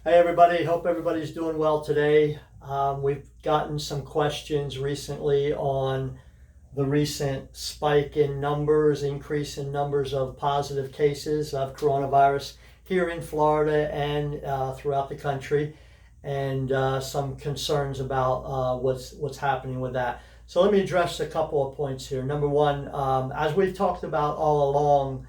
Hey everybody, hope everybody's doing well today. We've gotten some questions recently on the recent spike in numbers, increase in numbers of positive cases of coronavirus here in Florida and throughout the country, and some concerns about what's happening with that. So let me address a couple of points here. Number one, as we've talked about all along,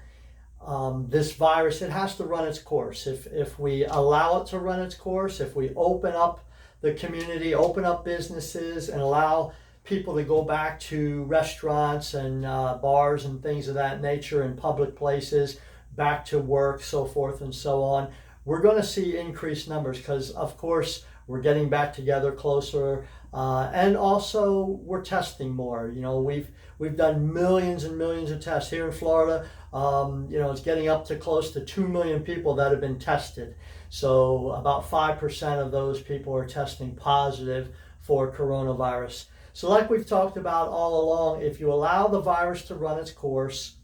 this virus, it has to run its course. If we allow it to run its course, if we open up the community, open up businesses, and allow people to go back to restaurants and bars and things of that nature and public places, back to work, so forth and so on, we're going to see increased numbers because, of course, we're getting back together closer, and also we're testing more. We've done millions and millions of tests here in Florida. It's getting up to close to 2 million people that have been tested. So about 5% of those people are testing positive for coronavirus. So like we've talked about all along, if you allow the virus to run its course,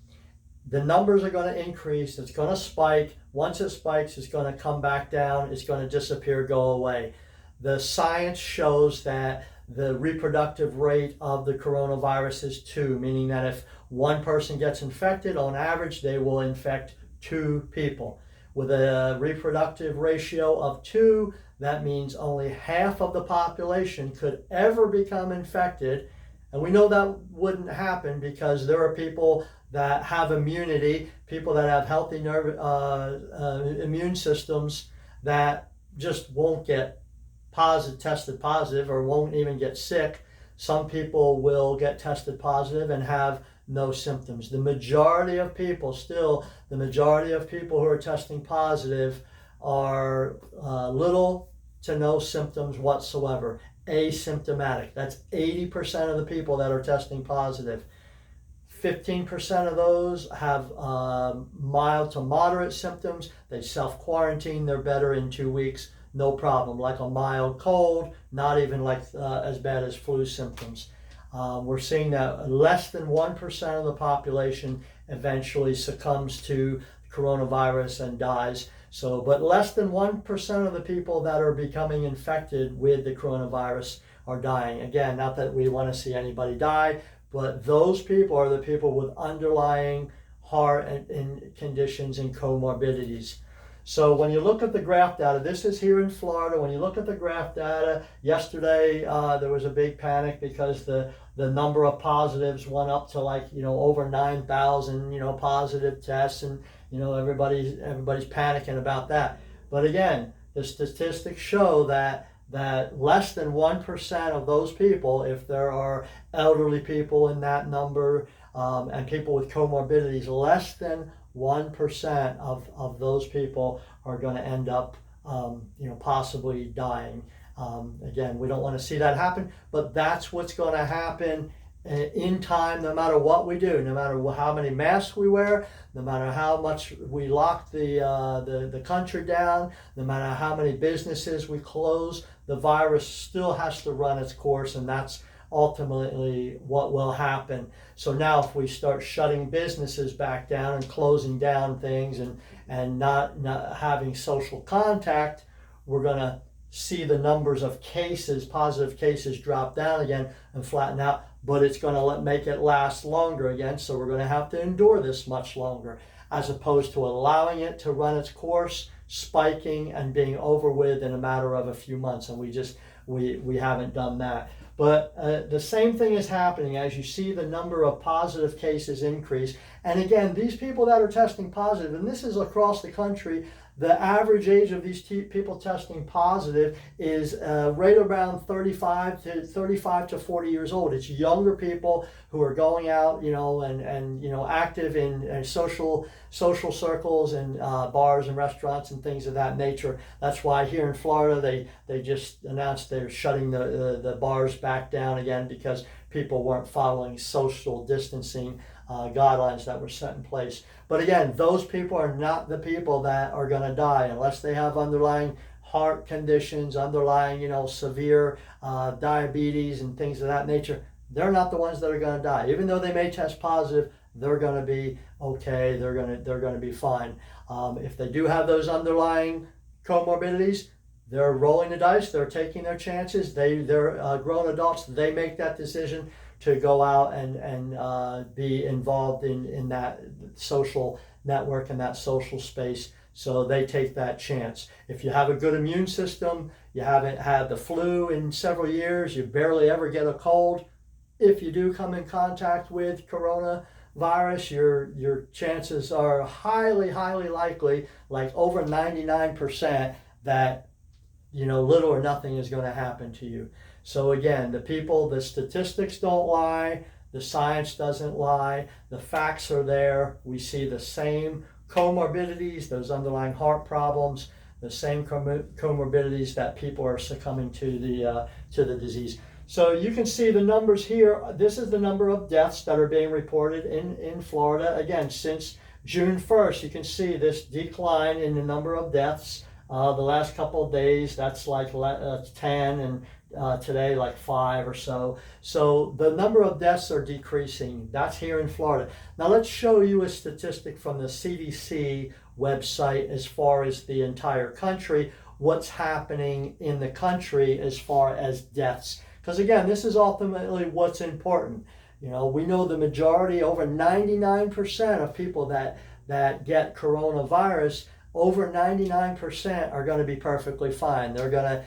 the numbers are going to increase. It's going to spike. Once it spikes, it's going to come back down. It's going to disappear, go away. The science shows that the reproductive rate of the coronavirus is 2, meaning that if one person gets infected, on average, they will infect 2 people. With a reproductive ratio of 2, that means only half of the population could ever become infected. And we know that wouldn't happen because there are people that have immunity, people that have healthy immune systems that just won't get tested positive or won't even get sick. Some people will get tested positive and have no symptoms. The majority of people who are testing positive are little to no symptoms whatsoever, asymptomatic. That's 80% of the people that are testing positive. 15% of those have mild to moderate symptoms. They self-quarantine. They're better in 2 weeks. No problem, like a mild cold, not even like as bad as flu symptoms. We're seeing that less than 1% of the population eventually succumbs to coronavirus and dies. But less than 1% of the people that are becoming infected with the coronavirus are dying. Again, not that we want to see anybody die, but those people are the people with underlying heart and conditions and comorbidities. So when you look at the graph data, this is here in Florida. When you look at the graph data, yesterday there was a big panic because the number of positives went up to over 9,000 positive tests, and everybody's panicking about that. But again, the statistics show that less than 1% of those people, if there are elderly people in that number and people with comorbidities, less than 1% of those people are going to end up possibly dying. Again, we don't want to see that happen, but that's what's going to happen in time, no matter what we do, no matter how many masks we wear, no matter how much we lock the country down, no matter how many businesses we close, the virus still has to run its course, and that's ultimately what will happen. So now if we start shutting businesses back down and closing down things and not having social contact, we're going to see the numbers of cases, positive cases, drop down again and flatten out, but it's going to make it last longer again. So we're going to have to endure this much longer, as opposed to allowing it to run its course, spiking and being over with in a matter of a few months. And we haven't done that. But the same thing is happening as you see the number of positive cases increase. And again, these people that are testing positive, and this is across the country, the average age of these people testing positive is right around 35 to 40 years old. It's younger people who are going out, and active in social circles and bars and restaurants and things of that nature. That's why here in Florida they just announced they're shutting the bars back down again because people weren't following social distancing guidelines that were set in place. But again, those people are not the people that are going to die unless they have underlying heart conditions, underlying severe diabetes and things of that nature. They're not the ones that are going to die. Even though they may test positive, they're going to be okay. They're going to be fine. If they do have those underlying comorbidities, they're rolling the dice, they're taking their chances. They're grown adults, they make that decision to go out and be involved in that social network and that social space. So they take that chance. If you have a good immune system, you haven't had the flu in several years, you barely ever get a cold, if you do come in contact with coronavirus, your chances are highly, highly likely, like over 99%, that little or nothing is going to happen to you. So again, the statistics don't lie, the science doesn't lie, the facts are there. We see the same comorbidities, those underlying heart problems, the same comorbidities that people are succumbing to the disease. So you can see the numbers here. This is the number of deaths that are being reported in Florida. Again, since June 1st, you can see this decline in the number of deaths. The last couple of days, that's like 10, and today like 5 or so. So the number of deaths are decreasing. That's here in Florida. Now let's show you a statistic from the CDC website as far as the entire country, what's happening in the country as far as deaths. Because again, this is ultimately what's important. We know the majority, over 99% of people that get coronavirus, over 99% are going to be perfectly fine. They're gonna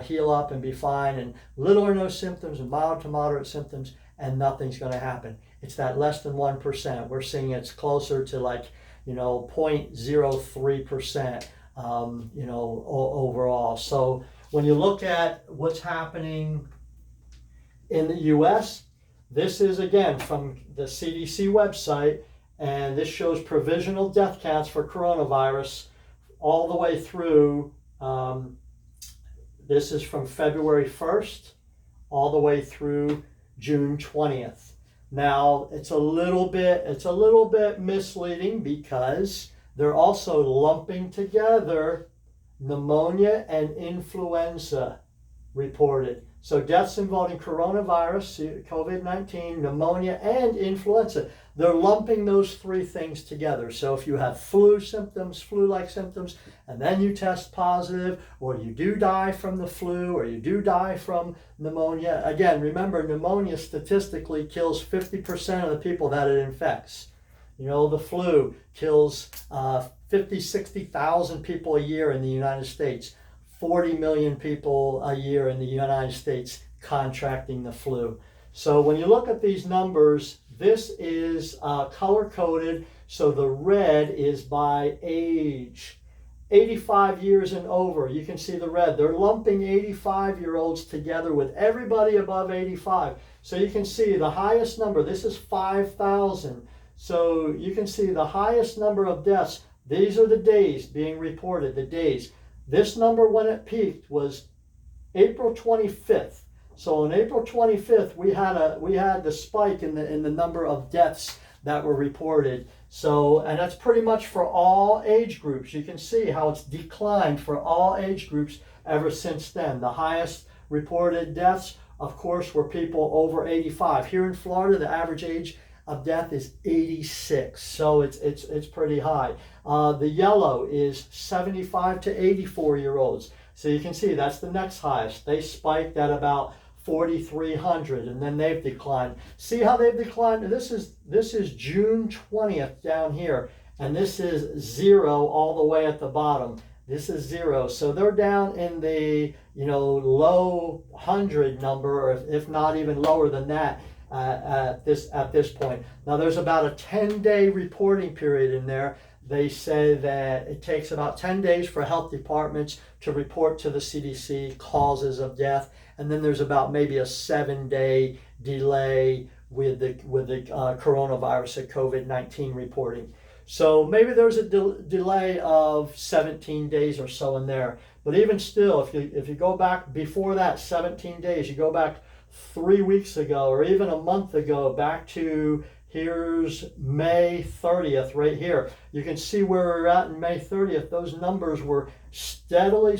heal up and be fine, and little or no symptoms, and mild to moderate symptoms, and nothing's going to happen. It's that less than 1%. We're seeing it's closer to like 0.03%. Overall. So when you look at what's happening in the U.S., this is again from the CDC website, and this shows provisional death counts for coronavirus all the way through. This is from February 1st all the way through June 20th. Now it's a little bit misleading because they're also lumping together pneumonia and influenza reported. So deaths involving coronavirus, COVID-19, pneumonia, and influenza. They're lumping those three things together. So if you have flu-like symptoms, and then you test positive, or you do die from the flu, or you do die from pneumonia. Again, remember, pneumonia statistically kills 50% of the people that it infects. The flu kills 50, 60,000 people a year in the United States. 40 million people a year in the United States contracting the flu. So when you look at these numbers, this is color-coded. So the red is by age. 85 years and over, you can see the red. They're lumping 85-year-olds together with everybody above 85. So you can see the highest number, this is 5,000. So you can see the highest number of deaths. These are the days being reported, the days. This number when it peaked was April 25th. So on April 25th, we had the spike in the number of deaths that were reported. So, and that's pretty much for all age groups. You can see how it's declined for all age groups ever since then. The highest reported deaths, of course, were people over 85. Here in Florida, the average age of death is 86, so it's pretty high. The yellow is 75 to 84-year-olds. So you can see that's the next highest. They spiked at about 4,300, and then they've declined. See how they've declined? This is June 20th down here, and this is 0 all the way at the bottom. This is 0, so they're down in the low 100 number, or if not even lower than that. At this point. Now there's about a 10-day reporting period in there. They say that it takes about 10 days for health departments to report to the CDC causes of death, and then there's about maybe a 7-day delay with the coronavirus and COVID-19 reporting. So maybe there's a delay of 17 days or so in there. But even still, if you go back before that 17 days, you go back 3 weeks ago or even a month ago, back to here's May 30th right here. You can see where we're at in May 30th. Those numbers were steadily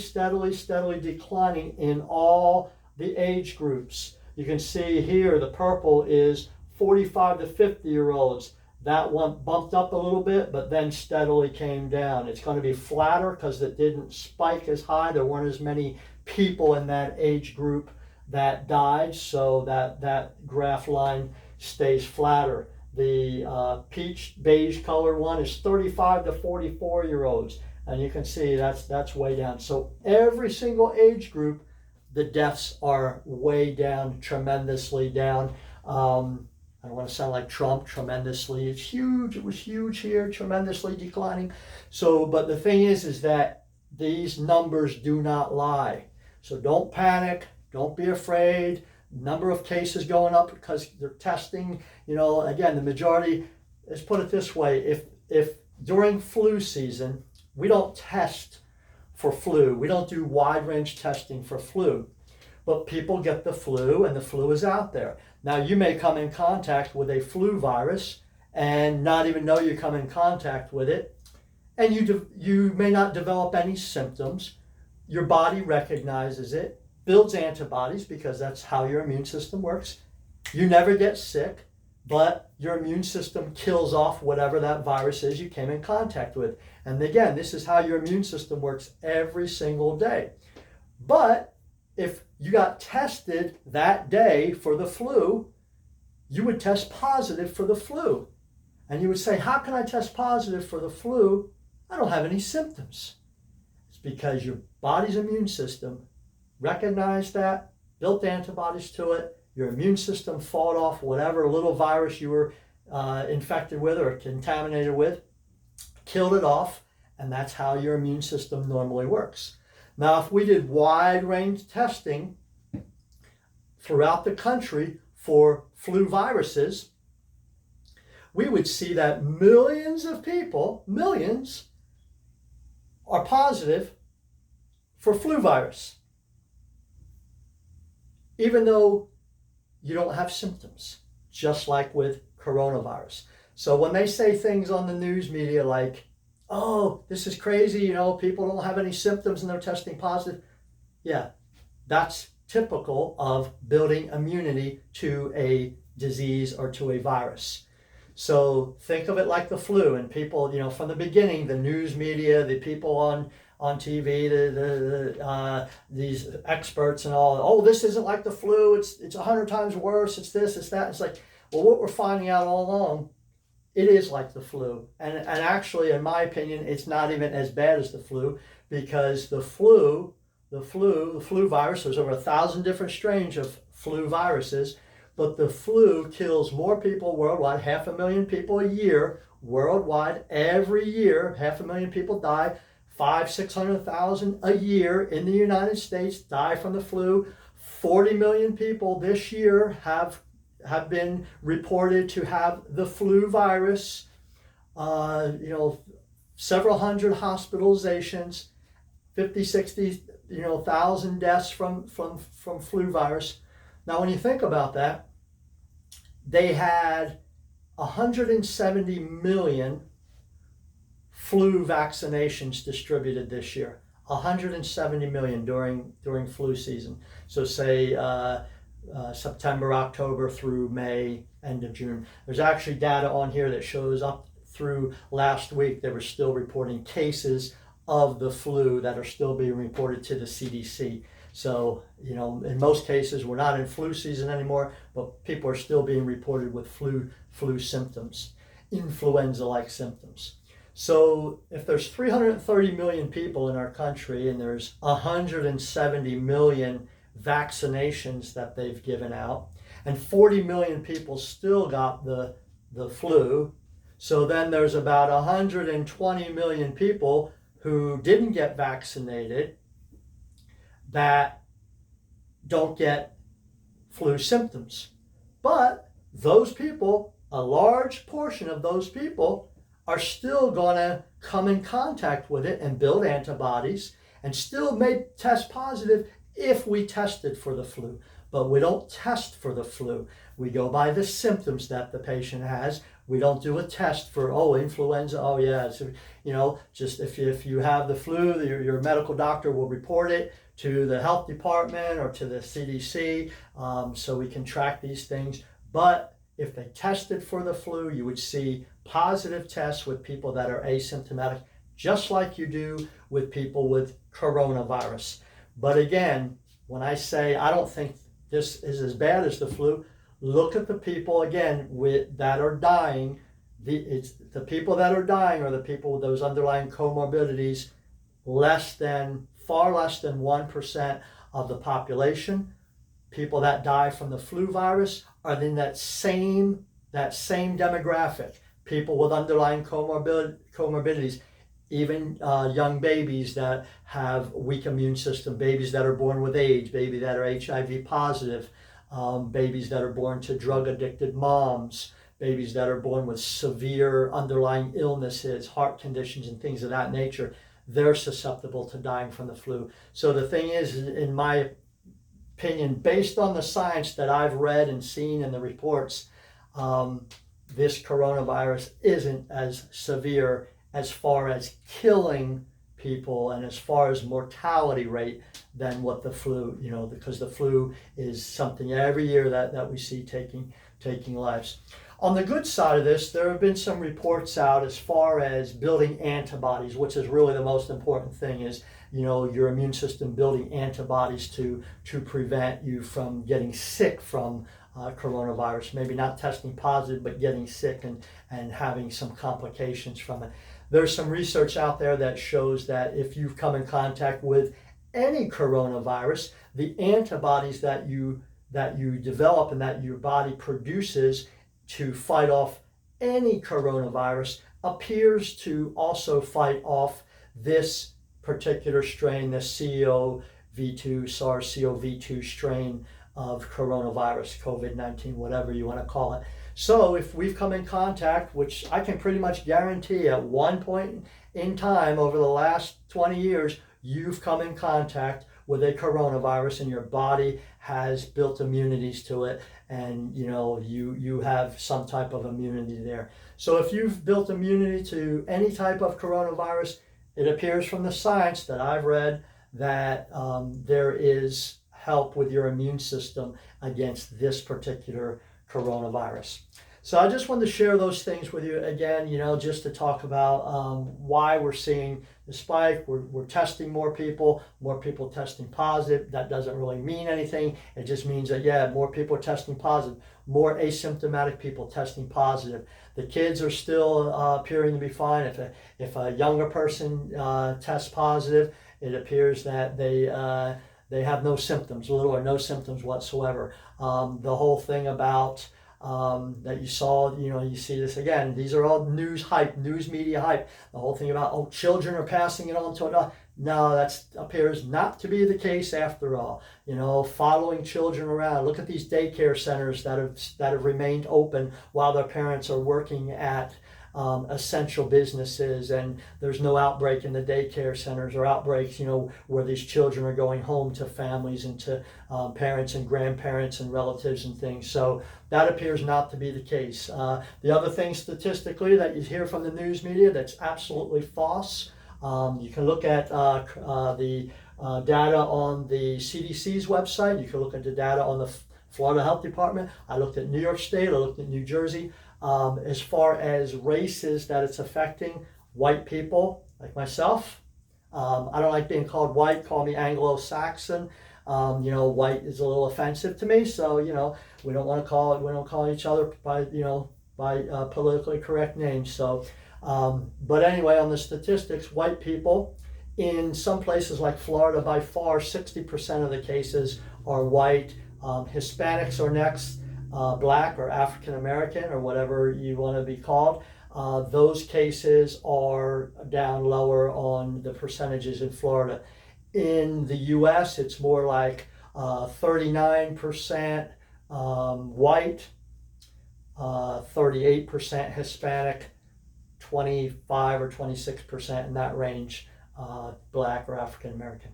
declining in all the age groups. You can see here the purple is 45 to 50-year-olds. that one bumped up a little bit, but then steadily came down. It's going to be flatter because it didn't spike as high. There weren't as many people in that age group that died, so that graph line stays flatter. The peach beige colored one is 35 to 44-year-olds, and you can see that's way down. So every single age group, the deaths are way down, tremendously down. I don't want to sound like Trump, tremendously. It's huge. It was huge here, tremendously declining. So, but the thing is that these numbers do not lie. So don't panic. Don't be afraid. Number of cases going up because they're testing. You know, again, the majority, let's put it this way. If during flu season, we don't test for flu. We don't do wide range testing for flu. But people get the flu, and the flu is out there. Now, you may come in contact with a flu virus and not even know you come in contact with it, and you may not develop any symptoms. Your body recognizes it, builds antibodies because that's how your immune system works. You never get sick, but your immune system kills off whatever that virus is you came in contact with. And again, this is how your immune system works every single day. But if you got tested that day for the flu, you would test positive for the flu. And you would say, how can I test positive for the flu? I don't have any symptoms. It's because your body's immune system recognized that, built antibodies to it, your immune system fought off whatever little virus you were infected with or contaminated with, killed it off, and that's how your immune system normally works. Now, if we did wide range testing throughout the country for flu viruses, we would see that millions of people, millions, are positive for flu virus, even though you don't have symptoms, just like with coronavirus. So when they say things on the news media like, oh, this is crazy, you know, people don't have any symptoms and they're testing positive. Yeah, that's typical of building immunity to a disease or to a virus. So think of it like the flu, and people, you know, from the beginning, the news media, the people on TV, these experts and all, oh, this isn't like the flu, it's 100 times worse, it's this, it's that. It's like, well, what we're finding out all along, it is like the flu. And actually, in my opinion, it's not even as bad as the flu, because the flu virus, there's over 1,000 different strains of flu viruses, but the flu kills more people worldwide, 500,000 people a year worldwide. Every year, 500,000 people die. 500,000-600,000 a year in the United States die from the flu. 40 million people this year have been reported to have the flu virus. Several hundred hospitalizations, 50, 60, thousand deaths from flu virus. Now, when you think about that, they had 170 million flu vaccinations distributed this year. 170 million during flu season. So say September, October through May, end of June. There's actually data on here that shows up through last week they were still reporting cases of the flu that are still being reported to the CDC. So, in most cases, we're not in flu season anymore, but people are still being reported with flu symptoms, influenza-like symptoms. So if there's 330 million people in our country and there's 170 million vaccinations that they've given out, and 40 million people still got the flu, so then there's about 120 million people who didn't get vaccinated that don't get flu symptoms. But those people, a large portion of those people, are still going to come in contact with it and build antibodies and still may test positive if we tested for the flu. But we don't test for the flu. We go by the symptoms that the patient has. We don't do a test for, influenza. Oh, yeah. So, just if you have the flu, your medical doctor will report it to the health department or to the CDC, so we can track these things. But if they tested for the flu, you would see positive tests with people that are asymptomatic, just like you do with people with coronavirus. But again, when I say I don't think this is as bad as the flu, look at the people again that are dying. The people that are dying are the people with those underlying comorbidities, far less than 1% of the population. People that die from the flu virus are in that same demographic. People with underlying comorbidities, even young babies that have weak immune system, babies that are born with AIDS, babies that are HIV positive, babies that are born to drug addicted moms, babies that are born with severe underlying illnesses, heart conditions and things of that nature. They're susceptible to dying from the flu. So the thing is, in my opinion, based on the science that I've read and seen in the reports, this coronavirus isn't as severe as far as killing people and as far as mortality rate than what the flu, because the flu is something every year that we see taking lives. On the good side of this, there have been some reports out as far as building antibodies, which is really the most important thing, is your immune system building antibodies to prevent you from getting sick from coronavirus, maybe not testing positive, but getting sick and having some complications from it. There's some research out there that shows that if you've come in contact with any coronavirus, the antibodies that you develop and that your body produces to fight off any coronavirus appears to also fight off this particular strain, the SARS-CoV-2 strain of coronavirus, COVID-19, whatever you want to call it. So if we've come in contact, which I can pretty much guarantee at one point in time over the last 20 years, you've come in contact with a coronavirus and your body has built immunities to it, and you have some type of immunity there. So if you've built immunity to any type of coronavirus, it appears from the science that I've read that there is help with your immune system against this particular coronavirus. So I just wanted to share those things with you again, just to talk about why we're seeing the spike. We're testing more people testing positive. That doesn't really mean anything. It just means that, more people are testing positive, more asymptomatic people testing positive. The kids are still appearing to be fine. If a younger person tests positive, it appears that they have no symptoms, little or no symptoms whatsoever. The whole thing about that you saw, you see this again. These are all news media hype. The whole thing about, children are passing it on to adults. No, that appears not to be the case after all. Following children around. Look at these daycare centers that have remained open while their parents are working at essential businesses, and there's no outbreak in the daycare centers or outbreaks, where these children are going home to families and to parents and grandparents and relatives and things. So that appears not to be the case. The other thing statistically that you hear from the news media that's absolutely false, you can look at the data on the CDC's website. You can look at the data on the Florida Health Department. I looked at New York State. I looked at New Jersey. As far as races that it's affecting, white people like myself. I don't like being called white. Call me Anglo-Saxon. White is a little offensive to me. So we don't call each other by politically correct names. So, but anyway, on the statistics, white people in some places like Florida, by far 60% of the cases are white. Hispanics are next. Black or African American or whatever you want to be called, those cases are down lower on the percentages in Florida. In the U.S., it's more like 39% white, 38% Hispanic, 25 or 26% in that range, Black or African American.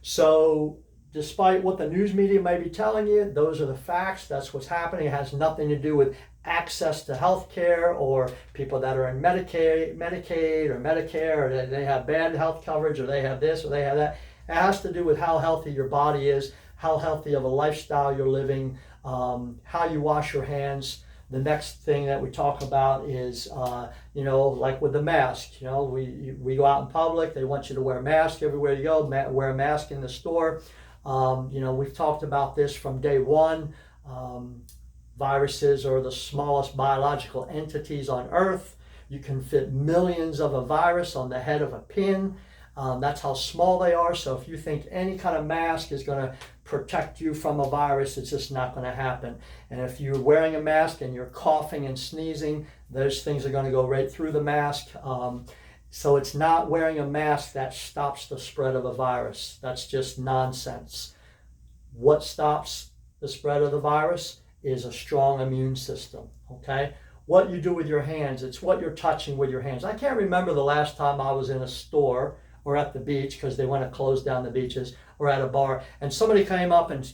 So despite what the news media may be telling you, those are the facts. That's what's happening. It has nothing to do with access to health care or people that are in Medicaid or Medicare, or they have bad health coverage, or they have this or they have that. It has to do with how healthy your body is, how healthy of a lifestyle you're living, how you wash your hands. The next thing that we talk about is, like with the mask, we go out in public, they want you to wear a mask everywhere you go, wear a mask in the store. We've talked about this from day one. Viruses are the smallest biological entities on Earth. You can fit millions of a virus on the head of a pin. That's how small they are. So if you think any kind of mask is going to protect you from a virus, it's just not going to happen. And if you're wearing a mask and you're coughing and sneezing, those things are going to go right through the mask. So it's not wearing a mask that stops the spread of a virus. That's just nonsense. What stops the spread of the virus is a strong immune system, okay? What you do with your hands, it's what you're touching with your hands. I can't remember the last time I was in a store or at the beach, because they want to close down the beaches, or at a bar, and somebody came up and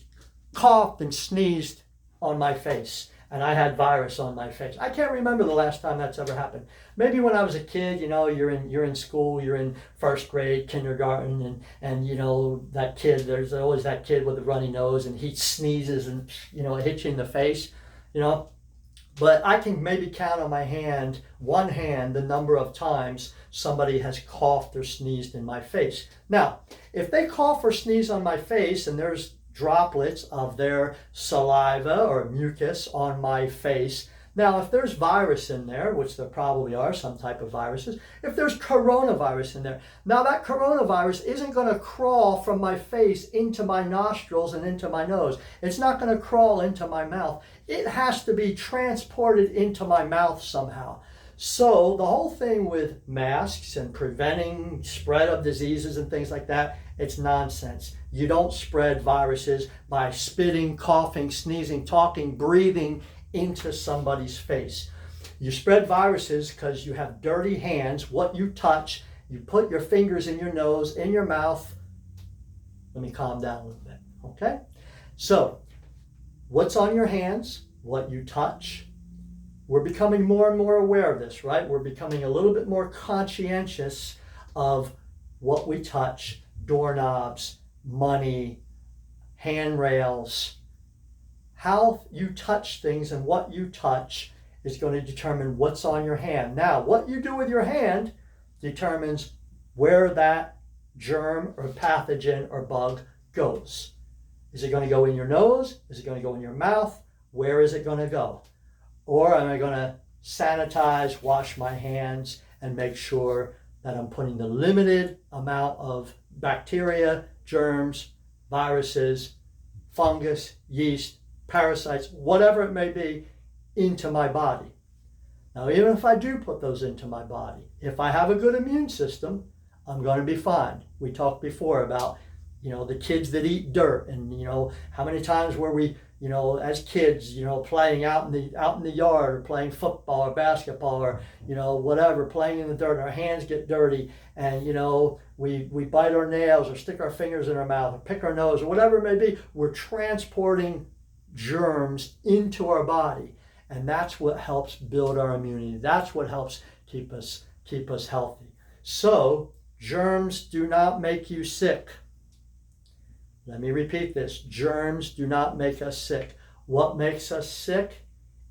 coughed and sneezed on my face, and I had virus on my face. I can't remember the last time that's ever happened. Maybe when I was a kid, you're in school, you're in first grade, kindergarten, and that kid, there's always that kid with a runny nose, and he sneezes and it hits you in the face, But I can maybe count on one hand, the number of times somebody has coughed or sneezed in my face. Now, if they cough or sneeze on my face and there's droplets of their saliva or mucus on my face, now if there's virus in there, which there probably are, some type of viruses, if there's coronavirus in there, now that coronavirus isn't going to crawl from my face into my nostrils and into my nose. It's not going to crawl into my mouth. It has to be transported into my mouth somehow. So the whole thing with masks and preventing spread of diseases and things like that, it's nonsense. You don't spread viruses by spitting, coughing, sneezing, talking, breathing into somebody's face. You spread viruses because you have dirty hands. What you touch, you put your fingers in your nose, in your mouth. Let me calm down a little bit, okay? So, what's on your hands, what you touch. We're becoming more and more aware of this, right? We're becoming a little bit more conscientious of what we touch, doorknobs, money, handrails. How you touch things and what you touch is going to determine what's on your hand. Now, what you do with your hand determines where that germ or pathogen or bug goes. Is it going to go in your nose? Is it going to go in your mouth? Where is it going to go? Or am I going to sanitize, wash my hands, and make sure that I'm putting the limited amount of bacteria, germs, viruses, fungus, yeast, parasites, whatever it may be, into my body. Now, even if I do put those into my body, if I have a good immune system, I'm going to be fine. We talked before about, the kids that eat dirt, and, how many times were we, as kids, playing out in the yard, or playing football or basketball, or, whatever, playing in the dirt, and our hands get dirty, and, we bite our nails or stick our fingers in our mouth or pick our nose or whatever it may be. We're transporting germs into our body, and that's what helps build our immunity. That's what helps keep us healthy. So germs do not make you sick. Let me repeat this. Germs do not make us sick. What makes us sick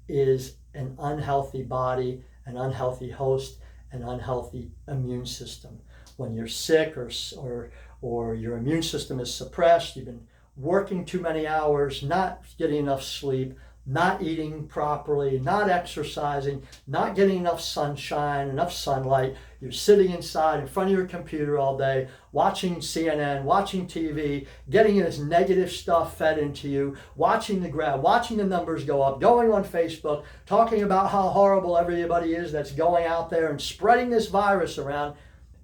is an unhealthy body, an unhealthy host, an unhealthy immune system. When you're sick or your immune system is suppressed, you've been working too many hours, not getting enough sleep, not eating properly, not exercising, not getting enough sunshine, enough sunlight. You're sitting inside in front of your computer all day, watching CNN, watching TV, getting this negative stuff fed into you, watching the numbers go up, going on Facebook, talking about how horrible everybody is that's going out there and spreading this virus around.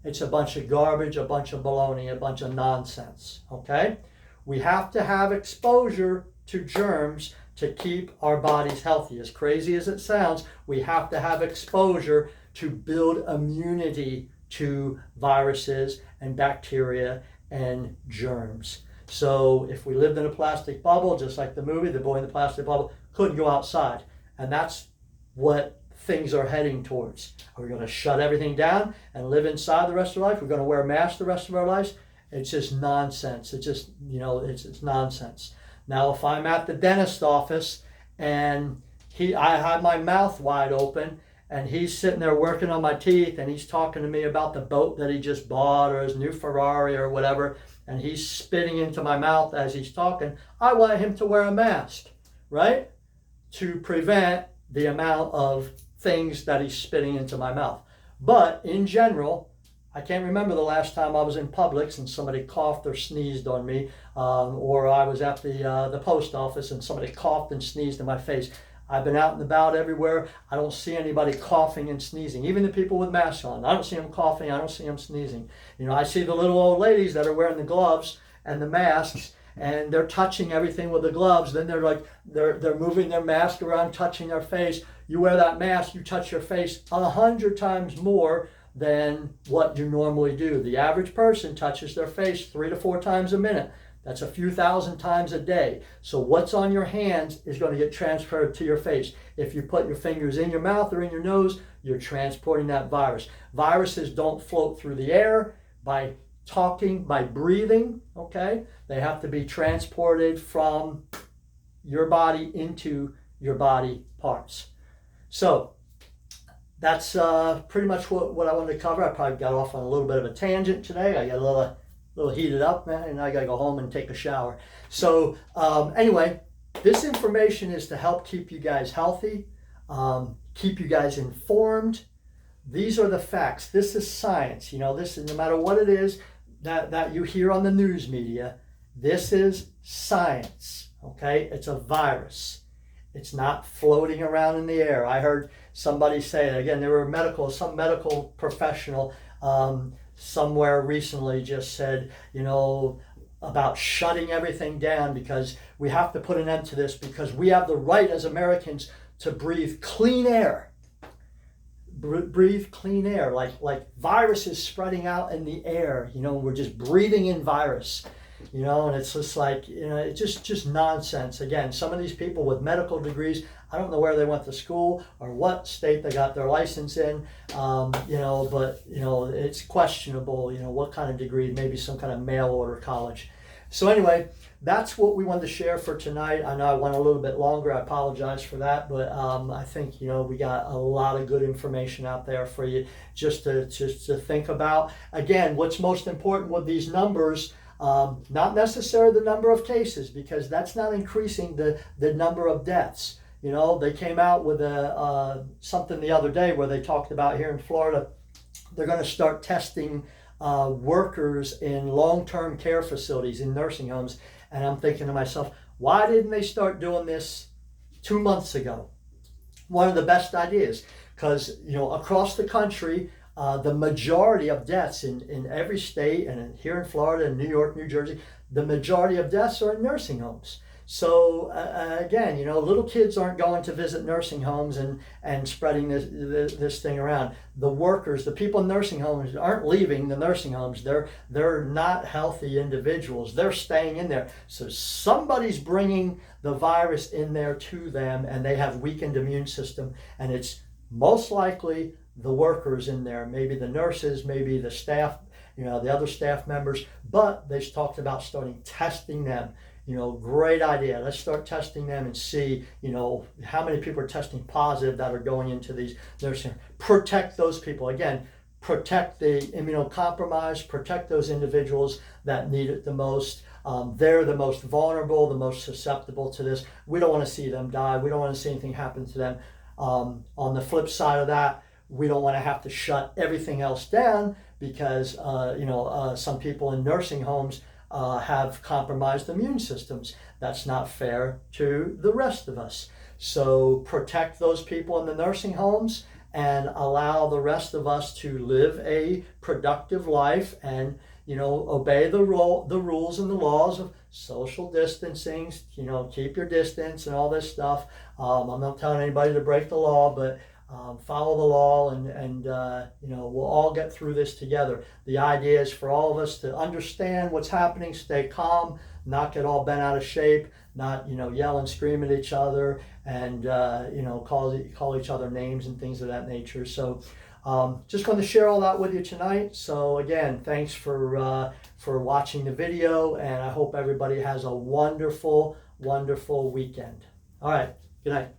It's a bunch of garbage, a bunch of baloney, a bunch of nonsense, okay? We have to have exposure to germs to keep our bodies healthy. As crazy as it sounds, we have to have exposure to build immunity to viruses and bacteria and germs. So if we lived in a plastic bubble, just like the movie, The Boy in the Plastic Bubble, couldn't go outside. And that's what things are heading towards. Are we going to shut everything down and live inside the rest of our life? We're going to wear masks the rest of our lives? It's just nonsense. It's just, it's nonsense. Now, if I'm at the dentist office and I had my mouth wide open, and he's sitting there working on my teeth, and he's talking to me about the boat that he just bought or his new Ferrari or whatever, and he's spitting into my mouth as he's talking. I want him to wear a mask, right? To prevent the amount of things that he's spitting into my mouth. But in general, I can't remember the last time I was in Publix and somebody coughed or sneezed on me, or I was at the post office and somebody coughed and sneezed in my face. I've been out and about everywhere. I don't see anybody coughing and sneezing. Even the people with masks on, I don't see them coughing. I don't see them sneezing. You know, I see the little old ladies that are wearing the gloves and the masks, and they're touching everything with the gloves. Then they're moving their mask around, touching their face. You wear that mask, you touch your face 100 times more than what you normally do. The average person touches their face 3 to 4 times a minute. That's a few thousand times a day. So what's on your hands is going to get transferred to your face. If you put your fingers in your mouth or in your nose, you're transporting that virus. Viruses don't float through the air by talking, by breathing, okay? They have to be transported from your body into your body parts. So that's pretty much what I wanted to cover. I probably got off on a little bit of a tangent today. I got a little heated up, man, and I got to go home and take a shower. So anyway, this information is to help keep you guys healthy, keep you guys informed. These are the facts. This is science. You know, this is, no matter what it is that you hear on the news media, this is science, okay? It's a virus. It's not floating around in the air. I heard somebody say, again, they were some medical professional somewhere recently just said, you know, about shutting everything down because we have to put an end to this because we have the right as Americans to breathe clean air. Breathe clean air, like viruses spreading out in the air. You know, we're just breathing in virus. You know, and it's just like, you know, it's just nonsense. Again, some of these people with medical degrees, I don't know where they went to school or what state they got their license in, you know, but, you know, it's questionable, you know, what kind of degree, maybe some kind of mail order college. So anyway, that's what we wanted to share for tonight. I know I went a little bit longer. I apologize for that, but I think, you know, we got a lot of good information out there for you just to think about. Again, what's most important with these numbers, not necessarily the number of cases, because that's not increasing the number of deaths. You know, they came out with something the other day where they talked about here in Florida, they're going to start testing workers in long-term care facilities, in nursing homes. And I'm thinking to myself, why didn't they start doing this 2 months ago? One of the best ideas, because, you know, across the country, the majority of deaths in every state, and here in Florida and New York, New Jersey, the majority of deaths are in nursing homes. So again, you know, little kids aren't going to visit nursing homes and spreading this thing around. The workers, the people in nursing homes aren't leaving the nursing homes. They're not healthy individuals. They're staying in there. So somebody's bringing the virus in there to them, and they have weakened immune system, and it's most likely the workers in there, maybe the nurses, maybe the staff, you know, the other staff members, but they've talked about starting testing them. You know, great idea. Let's start testing them and see, you know, how many people are testing positive that are going into these nursing homes. Protect those people. Again, protect the immunocompromised, protect those individuals that need it the most. They're the most vulnerable, the most susceptible to this. We don't want to see them die. We don't want to see anything happen to them. On the flip side of that, we don't want to have to shut everything else down because, you know, some people in nursing homes have compromised immune systems. That's not fair to the rest of us. So protect those people in the nursing homes and allow the rest of us to live a productive life and, you know, obey the rules and the laws of social distancing, you know, keep your distance and all this stuff. I'm not telling anybody to break the law, but follow the law and you know, we'll all get through this together. The idea is for all of us to understand what's happening, stay calm, not get all bent out of shape, not, you know, yell and scream at each other and, you know, call each other names and things of that nature. So just wanted to share all that with you tonight. So again, thanks for watching the video, and I hope everybody has a wonderful, wonderful weekend. All right, good night.